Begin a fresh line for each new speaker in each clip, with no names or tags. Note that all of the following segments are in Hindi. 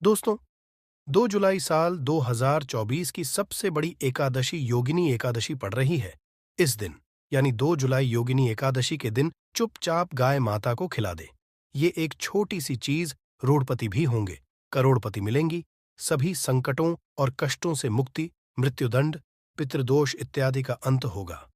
दोस्तों, 2 जुलाई साल 2024 की सबसे बड़ी एकादशी योगिनी एकादशी पड़ रही है। इस दिन यानी 2 जुलाई योगिनी एकादशी के दिन चुपचाप गाय माता को खिला दे। ये एक छोटी सी चीज रोड़पति भी होंगे, करोड़पति मिलेंगी, सभी संकटों और कष्टों से मुक्ति, मृत्युदंड, पितृदोष इत्यादि का अंत होगा।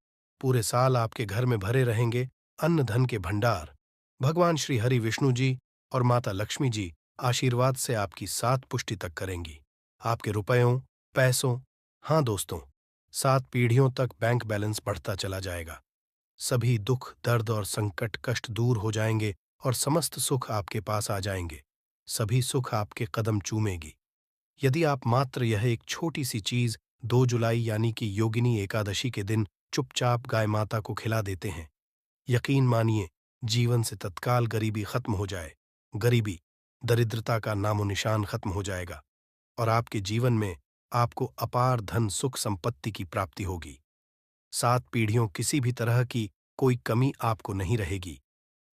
पूरे साल आपके घर में भरे रहेंगे अन्न धन के भंडार। भगवान श्री हरि विष्णु जी और माता लक्ष्मी जी आशीर्वाद से आपकी सात पुष्टि तक करेंगी। आपके रुपयों, पैसों, हाँ दोस्तों, 7 पीढ़ियों तक बैंक बैलेंस बढ़ता चला जाएगा। सभी दुख, दर्द और संकट कष्ट दूर हो जाएंगे और समस्त सुख आपके पास आ जाएंगे। सभी सुख आपके कदम चूमेगी। यदि आप मात्र यह एक छोटी सी चीज 2 जुलाई यानी कि योगिनी एकादशी के दिन चुपचाप गाय माता को खिला देते हैं, यकीन मानिए, जीवन से तत्काल गरीबी खत्म हो जाए। गरीबी, दरिद्रता का नामो निशान खत्म हो जाएगा और आपके जीवन में आपको अपार धन सुख संपत्ति की प्राप्ति होगी। 7 पीढ़ियों किसी भी तरह की कोई कमी आपको नहीं रहेगी।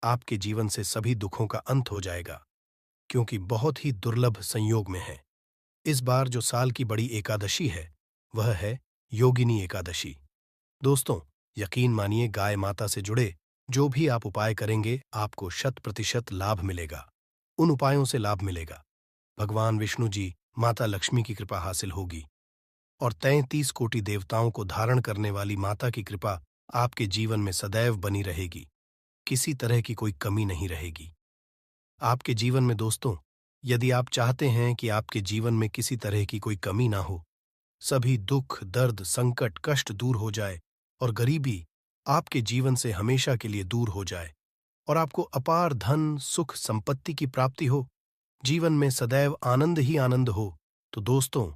आपके जीवन से सभी दुखों का अंत हो जाएगा, क्योंकि बहुत ही दुर्लभ संयोग में है। इस बार जो साल की बड़ी एकादशी है, वह है योगिनी एकादशी। दोस्तों, यकीन मानिए, गाय माता से जुड़े जो भी आप उपाय करेंगे, आपको 100% लाभ मिलेगा। उन उपायों से लाभ मिलेगा, भगवान विष्णु जी, माता लक्ष्मी की कृपा हासिल होगी और 33 कोटि देवताओं को धारण करने वाली माता की कृपा आपके जीवन में सदैव बनी रहेगी। किसी तरह की कोई कमी नहीं रहेगी आपके जीवन में। दोस्तों, यदि आप चाहते हैं कि आपके जीवन में किसी तरह की कोई कमी ना हो, सभी दुख, दर्द, संकट, कष्ट दूर हो जाए और गरीबी आपके जीवन से हमेशा के लिए दूर हो जाए और आपको अपार धन, सुख, संपत्ति की प्राप्ति हो, जीवन में सदैव आनंद ही आनंद हो, तो दोस्तों,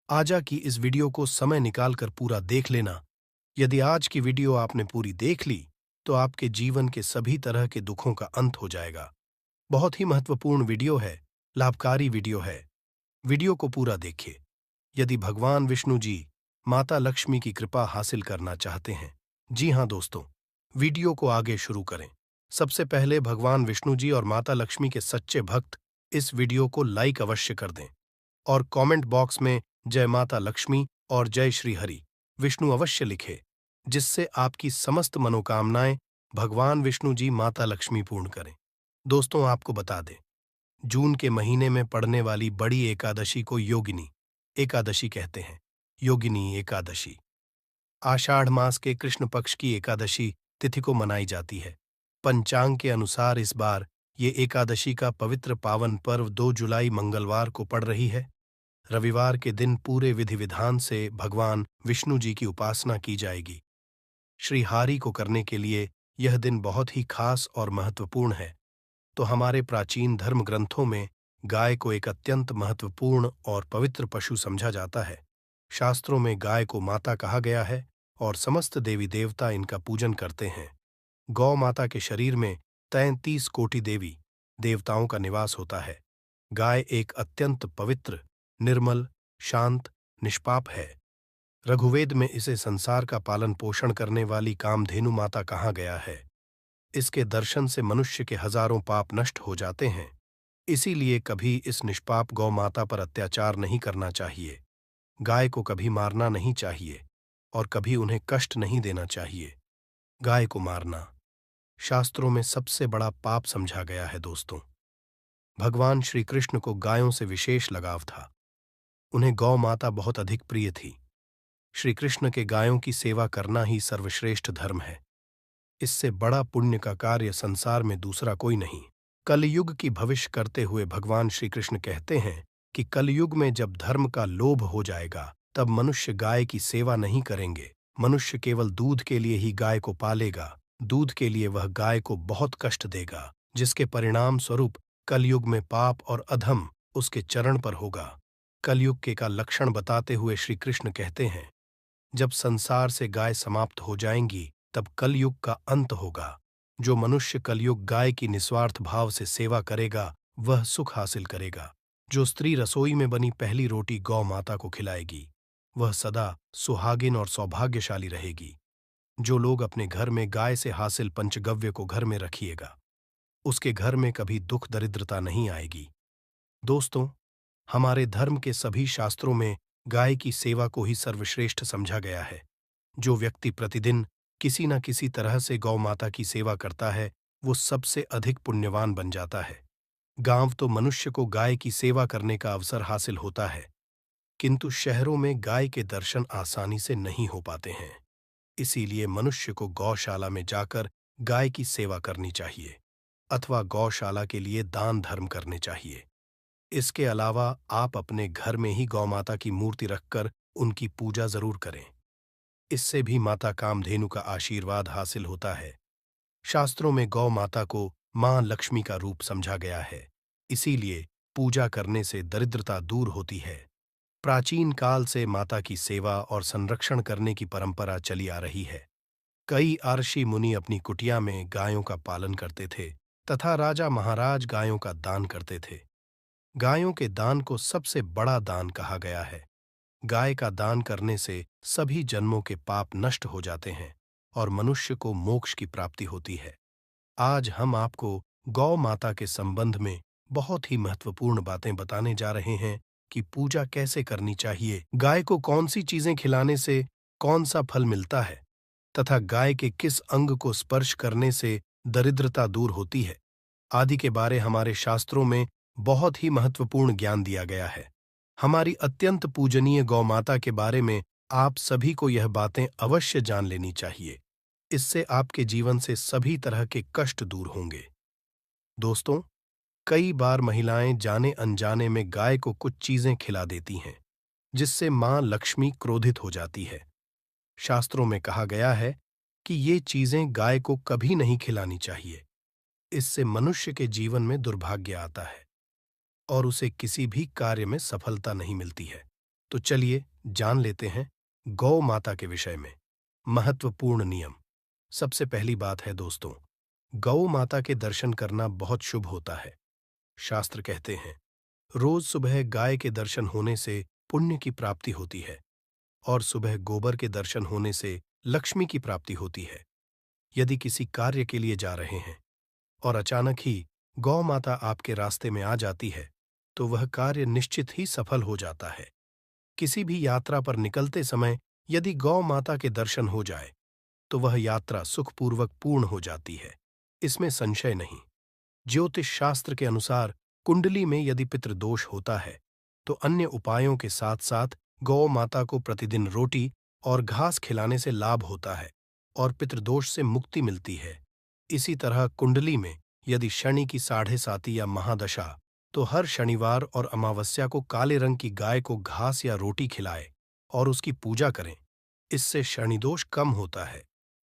आजा की इस वीडियो को समय निकालकर पूरा देख लेना। यदि आज की वीडियो आपने पूरी देख ली, तो आपके जीवन के सभी तरह के दुखों का अंत हो जाएगा। बहुत ही महत्वपूर्ण वीडियो है, लाभकारी वीडियो है। वीडियो को पूरा देखिए। यदि भगवान विष्णु जी, माता लक्ष्मी की कृपा हासिल करना चाहते हैं, जी हाँ दोस्तों, वीडियो को आगे शुरू करें। सबसे पहले भगवान विष्णु जी और माता लक्ष्मी के सच्चे भक्त इस वीडियो को लाइक अवश्य कर दें और कमेंट बॉक्स में जय माता लक्ष्मी और जय श्री हरि विष्णु अवश्य लिखें, जिससे आपकी समस्त मनोकामनाएं भगवान विष्णु जी, माता लक्ष्मी पूर्ण करें। दोस्तों, आपको बता दें, जून के महीने में पड़ने वाली बड़ी एकादशी को योगिनी एकादशी कहते हैं। योगिनी एकादशी आषाढ़ मास के कृष्ण पक्ष की एकादशी तिथि को मनाई जाती है। पंचांग के अनुसार इस बार ये एकादशी का पवित्र पावन पर्व 2 जुलाई मंगलवार को पड़ रही है। रविवार के दिन पूरे विधि विधान से भगवान विष्णु जी की उपासना की जाएगी। श्री हरि को करने के लिए यह दिन बहुत ही खास और महत्वपूर्ण है। तो हमारे प्राचीन धर्म ग्रंथों में गाय को एक अत्यंत महत्वपूर्ण और पवित्र पशु समझा जाता है। शास्त्रों में गाय को माता कहा गया है और समस्त देवी देवता इनका पूजन करते हैं। गौ माता के शरीर में 33 कोटि देवी देवताओं का निवास होता है। गाय एक अत्यंत पवित्र, निर्मल, शांत, निष्पाप है। रघुवेद में इसे संसार का पालन पोषण करने वाली कामधेनु माता कहा गया है। इसके दर्शन से मनुष्य के हजारों पाप नष्ट हो जाते हैं। इसीलिए कभी इस निष्पाप गौ माता पर अत्याचार नहीं करना चाहिए। गाय को कभी मारना नहीं चाहिए और कभी उन्हें कष्ट नहीं देना चाहिए। गाय को मारना शास्त्रों में सबसे बड़ा पाप समझा गया है। दोस्तों, भगवान श्री कृष्ण को गायों से विशेष लगाव था। उन्हें गौ माता बहुत अधिक प्रिय थी। श्री कृष्ण के गायों की सेवा करना ही सर्वश्रेष्ठ धर्म है। इससे बड़ा पुण्य का कार्य संसार में दूसरा कोई नहीं। कलयुग की भविष्य करते हुए भगवान श्री कृष्ण कहते हैं कि कलयुग में जब धर्म का लोभ हो जाएगा, तब मनुष्य गाय की सेवा नहीं करेंगे। मनुष्य केवल दूध के लिए ही गाय को पालेगा। दूध के लिए वह गाय को बहुत कष्ट देगा, जिसके परिणाम स्वरूप कलयुग में पाप और अधम उसके चरण पर होगा। कलयुग के का लक्षण बताते हुए श्री कृष्ण कहते हैं, जब संसार से गाय समाप्त हो जाएंगी, तब कलयुग का अंत होगा। जो मनुष्य कलयुग गाय की निस्वार्थ भाव से सेवा करेगा, वह सुख हासिल करेगा। जो स्त्री रसोई में बनी पहली रोटी गौ माता को खिलाएगी, वह सदा सुहागिन और सौभाग्यशाली रहेगी। जो लोग अपने घर में गाय से हासिल पंचगव्य को घर में रखिएगा, उसके घर में कभी दुख दरिद्रता नहीं आएगी। दोस्तों, हमारे धर्म के सभी शास्त्रों में गाय की सेवा को ही सर्वश्रेष्ठ समझा गया है। जो व्यक्ति प्रतिदिन किसी न किसी तरह से गौ माता की सेवा करता है, वो सबसे अधिक पुण्यवान बन जाता है। गांव तो मनुष्य को गाय की सेवा करने का अवसर हासिल होता है, किंतु शहरों में गाय के दर्शन आसानी से नहीं हो पाते हैं। इसीलिए मनुष्य को गौशाला में जाकर गाय की सेवा करनी चाहिए अथवा गौशाला के लिए दान धर्म करने चाहिए। इसके अलावा आप अपने घर में ही गौ माता की मूर्ति रखकर उनकी पूजा जरूर करें। इससे भी माता कामधेनु का आशीर्वाद हासिल होता है। शास्त्रों में गौ माता को मां लक्ष्मी का रूप समझा गया है, इसीलिए पूजा करने से दरिद्रता दूर होती है। प्राचीन काल से माता की सेवा और संरक्षण करने की परंपरा चली आ रही है। कई आर्षि मुनि अपनी कुटिया में गायों का पालन करते थे तथा राजा महाराज गायों का दान करते थे। गायों के दान को सबसे बड़ा दान कहा गया है। गाय का दान करने से सभी जन्मों के पाप नष्ट हो जाते हैं और मनुष्य को मोक्ष की प्राप्ति होती है। आज हम आपको गौ माता के संबंध में बहुत ही महत्वपूर्ण बातें बताने जा रहे हैं कि पूजा कैसे करनी चाहिए, गाय को कौन सी चीजें खिलाने से कौन सा फल मिलता है तथा गाय के किस अंग को स्पर्श करने से दरिद्रता दूर होती है आदि के बारे हमारे शास्त्रों में बहुत ही महत्वपूर्ण ज्ञान दिया गया है। हमारी अत्यंत पूजनीय गौ माता के बारे में आप सभी को यह बातें अवश्य जान लेनी चाहिए। इससे आपके जीवन से सभी तरह के कष्ट दूर होंगे। दोस्तों, कई बार महिलाएं जाने अनजाने में गाय को कुछ चीजें खिला देती हैं, जिससे मां लक्ष्मी क्रोधित हो जाती है। शास्त्रों में कहा गया है कि ये चीजें गाय को कभी नहीं खिलानी चाहिए। इससे मनुष्य के जीवन में दुर्भाग्य आता है और उसे किसी भी कार्य में सफलता नहीं मिलती है। तो चलिए जान लेते हैं गौ माता के विषय में महत्वपूर्ण नियम। सबसे पहली बात है दोस्तों, गौ माता के दर्शन करना बहुत शुभ होता है। शास्त्र कहते हैं, रोज सुबह गाय के दर्शन होने से पुण्य की प्राप्ति होती है और सुबह गोबर के दर्शन होने से लक्ष्मी की प्राप्ति होती है। यदि किसी कार्य के लिए जा रहे हैं और अचानक ही गौ माता आपके रास्ते में आ जाती है, तो वह कार्य निश्चित ही सफल हो जाता है। किसी भी यात्रा पर निकलते समय यदि गौ माता के दर्शन हो जाए, तो वह यात्रा सुखपूर्वक पूर्ण हो जाती है, इसमें संशय नहीं। ज्योतिष शास्त्र के अनुसार कुंडली में यदि पितृदोष होता है, तो अन्य उपायों के साथ साथ गौ माता को प्रतिदिन रोटी और घास खिलाने से लाभ होता है और पितृदोष से मुक्ति मिलती है। इसी तरह कुंडली में यदि शनि की 7.5 या महादशा, तो हर शनिवार और अमावस्या को काले रंग की गाय को घास या रोटी खिलाए और उसकी पूजा करें। इससे शनिदोष कम होता है।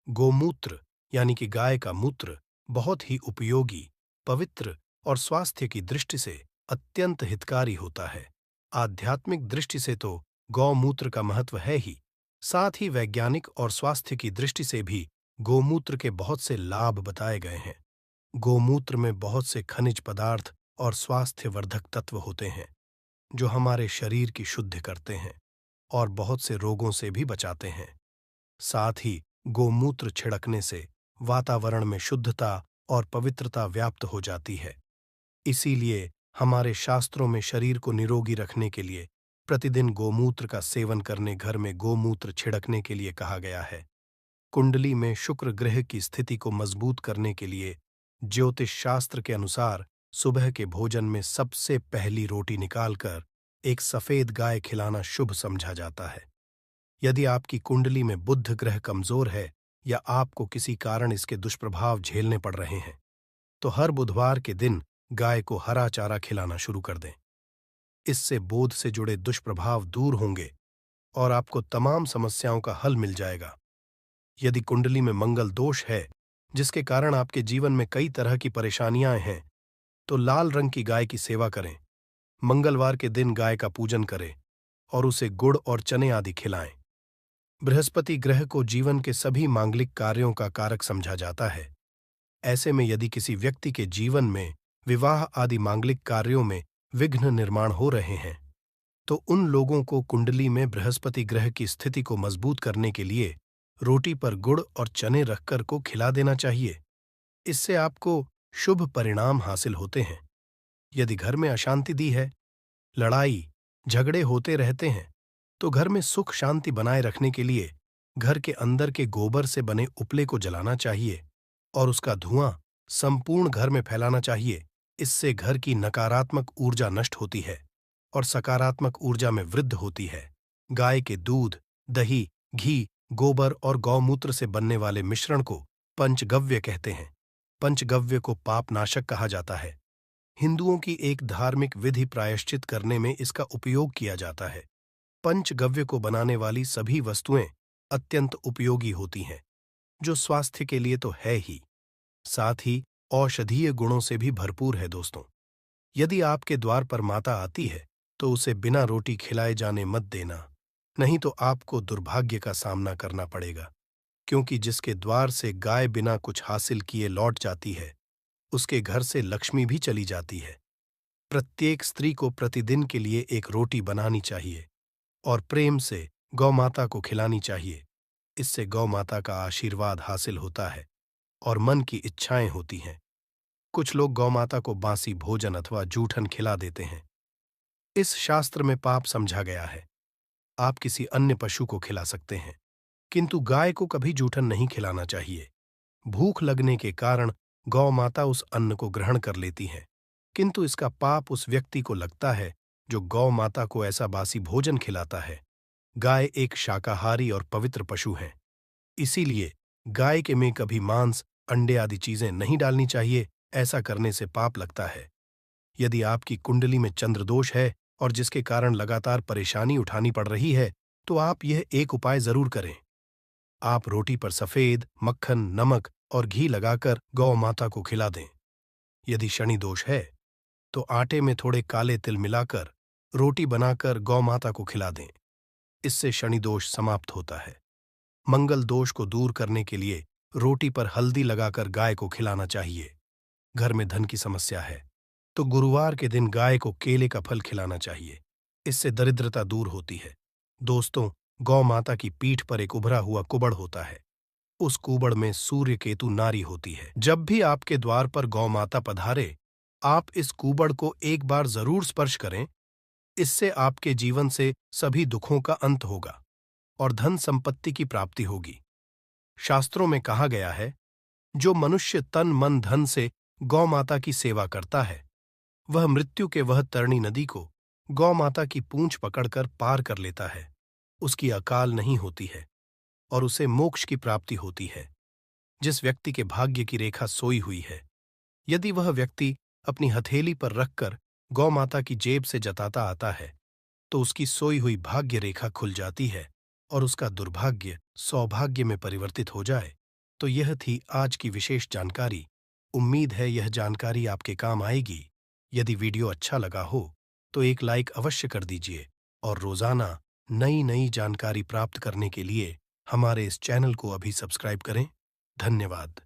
गोमूत्र यानी कि गाय का मूत्र बहुत ही उपयोगी, पवित्र और स्वास्थ्य की दृष्टि से अत्यंत हितकारी होता है। आध्यात्मिक दृष्टि से तो गौमूत्र का महत्व है ही, साथ ही वैज्ञानिक और स्वास्थ्य की दृष्टि से भी गोमूत्र के बहुत से लाभ बताए गए हैं। गोमूत्र में बहुत से खनिज पदार्थ और स्वास्थ्यवर्धक तत्व होते हैं, जो हमारे शरीर की शुद्धि करते हैं और बहुत से रोगों से भी बचाते हैं। साथ ही गोमूत्र छिड़कने से वातावरण में शुद्धता और पवित्रता व्याप्त हो जाती है। इसीलिए हमारे शास्त्रों में शरीर को निरोगी रखने के लिए प्रतिदिन गोमूत्र का सेवन करने, घर में गोमूत्र छिड़कने के लिए कहा गया है। कुंडली में शुक्र ग्रह की स्थिति को मजबूत करने के लिए ज्योतिष शास्त्र के अनुसार सुबह के भोजन में सबसे पहली रोटी निकालकर एक सफेद गाय खिलाना शुभ समझा जाता है। यदि आपकी कुंडली में बुध ग्रह कमजोर है या आपको किसी कारण इसके दुष्प्रभाव झेलने पड़ रहे हैं, तो हर बुधवार के दिन गाय को हरा चारा खिलाना शुरू कर दें। इससे बोध से जुड़े दुष्प्रभाव दूर होंगे और आपको तमाम समस्याओं का हल मिल जाएगा। यदि कुंडली में मंगल दोष है, जिसके कारण आपके जीवन में कई तरह की परेशानियां हैं, तो लाल रंग की गाय की सेवा करें। मंगलवार के दिन गाय का पूजन करें और उसे गुड़ और चने आदि खिलाएं। बृहस्पति ग्रह को जीवन के सभी मांगलिक कार्यों का कारक समझा जाता है। ऐसे में यदि किसी व्यक्ति के जीवन में विवाह आदि मांगलिक कार्यों में विघ्न निर्माण हो रहे हैं, तो उन लोगों को कुंडली में बृहस्पति ग्रह की स्थिति को मजबूत करने के लिए रोटी पर गुड़ और चने रखकर को खिला देना चाहिए। इससे आपको शुभ परिणाम हासिल होते हैं। यदि घर में अशांति दी है, लड़ाई झगड़े होते रहते हैं, तो घर में सुख शांति बनाए रखने के लिए घर के अंदर के गोबर से बने उपले को जलाना चाहिए और उसका धुआं संपूर्ण घर में फैलाना चाहिए। इससे घर की नकारात्मक ऊर्जा नष्ट होती है और सकारात्मक ऊर्जा में वृद्धि होती है। गाय के दूध, दही, घी, गोबर और गौमूत्र से बनने वाले मिश्रण को पंचगव्य कहते हैं। पंचगव्य को पाप नाशक कहा जाता है। हिंदुओं की एक धार्मिक विधि प्रायश्चित करने में इसका उपयोग किया जाता है। पंचगव्य को बनाने वाली सभी वस्तुएं अत्यंत उपयोगी होती हैं, जो स्वास्थ्य के लिए तो है ही, साथ ही औषधीय गुणों से भी भरपूर है। दोस्तों, यदि आपके द्वार पर माता आती है तो उसे बिना रोटी खिलाए जाने मत देना, नहीं तो आपको दुर्भाग्य का सामना करना पड़ेगा। क्योंकि जिसके द्वार से गाय बिना कुछ हासिल किए लौट जाती है, उसके घर से लक्ष्मी भी चली जाती है। प्रत्येक स्त्री को प्रतिदिन के लिए एक रोटी बनानी चाहिए और प्रेम से गौ माता को खिलानी चाहिए। इससे गौ माता का आशीर्वाद हासिल होता है और मन की इच्छाएं होती हैं। कुछ लोग गौ माता को बासी भोजन अथवा जूठन खिला देते हैं। इस शास्त्र में पाप समझा गया है। आप किसी अन्य पशु को खिला सकते हैं, किंतु गाय को कभी जूठन नहीं खिलाना चाहिए। भूख लगने के कारण गौ माता उस अन्न को ग्रहण कर लेती हैं, किंतु इसका पाप उस व्यक्ति को लगता है जो गौ माता को ऐसा बासी भोजन खिलाता है। गाय एक शाकाहारी और पवित्र पशु है, इसीलिए गाय के में कभी मांस, अंडे आदि चीजें नहीं डालनी चाहिए। ऐसा करने से पाप लगता है। यदि आपकी कुंडली में चंद्रदोष है और जिसके कारण लगातार परेशानी उठानी पड़ रही है, तो आप यह एक उपाय जरूर करें। आप रोटी पर सफेद मक्खन, नमक और घी लगाकर गौ माता को खिला दें। यदि शनि दोष है तो आटे में थोड़े काले तिल मिलाकर रोटी बनाकर गौ माता को खिला दें। इससे शनि दोष समाप्त होता है। मंगल दोष को दूर करने के लिए रोटी पर हल्दी लगाकर गाय को खिलाना चाहिए। घर में धन की समस्या है तो गुरुवार के दिन गाय को केले का फल खिलाना चाहिए। इससे दरिद्रता दूर होती है। दोस्तों, गौ माता की पीठ पर एक उभरा हुआ कुबड़ होता है। उस कुबड़ में सूर्य केतु नारी होती है। जब भी आपके द्वार पर गौ माता पधारे, आप इस कुबड़ को एक बार जरूर स्पर्श करें। इससे आपके जीवन से सभी दुखों का अंत होगा और धन संपत्ति की प्राप्ति होगी। शास्त्रों में कहा गया है, जो मनुष्य तन मन धन से गौ माता की सेवा करता है, वह मृत्यु के वह तरणी नदी को गौ माता की पूंछ पकड़कर पार कर लेता है। उसकी अकाल नहीं होती है और उसे मोक्ष की प्राप्ति होती है। जिस व्यक्ति के भाग्य की रेखा सोई हुई है, यदि वह व्यक्ति अपनी हथेली पर रखकर गौ माता की जेब से जताता आता है, तो उसकी सोई हुई भाग्य रेखा खुल जाती है और उसका दुर्भाग्य सौभाग्य में परिवर्तित हो जाए। तो यह थी आज की विशेष जानकारी। उम्मीद है यह जानकारी आपके काम आएगी। यदि वीडियो अच्छा लगा हो तो एक लाइक अवश्य कर दीजिए और रोजाना नई नई जानकारी प्राप्त करने के लिए हमारे इस चैनल को अभी सब्सक्राइब करें। धन्यवाद।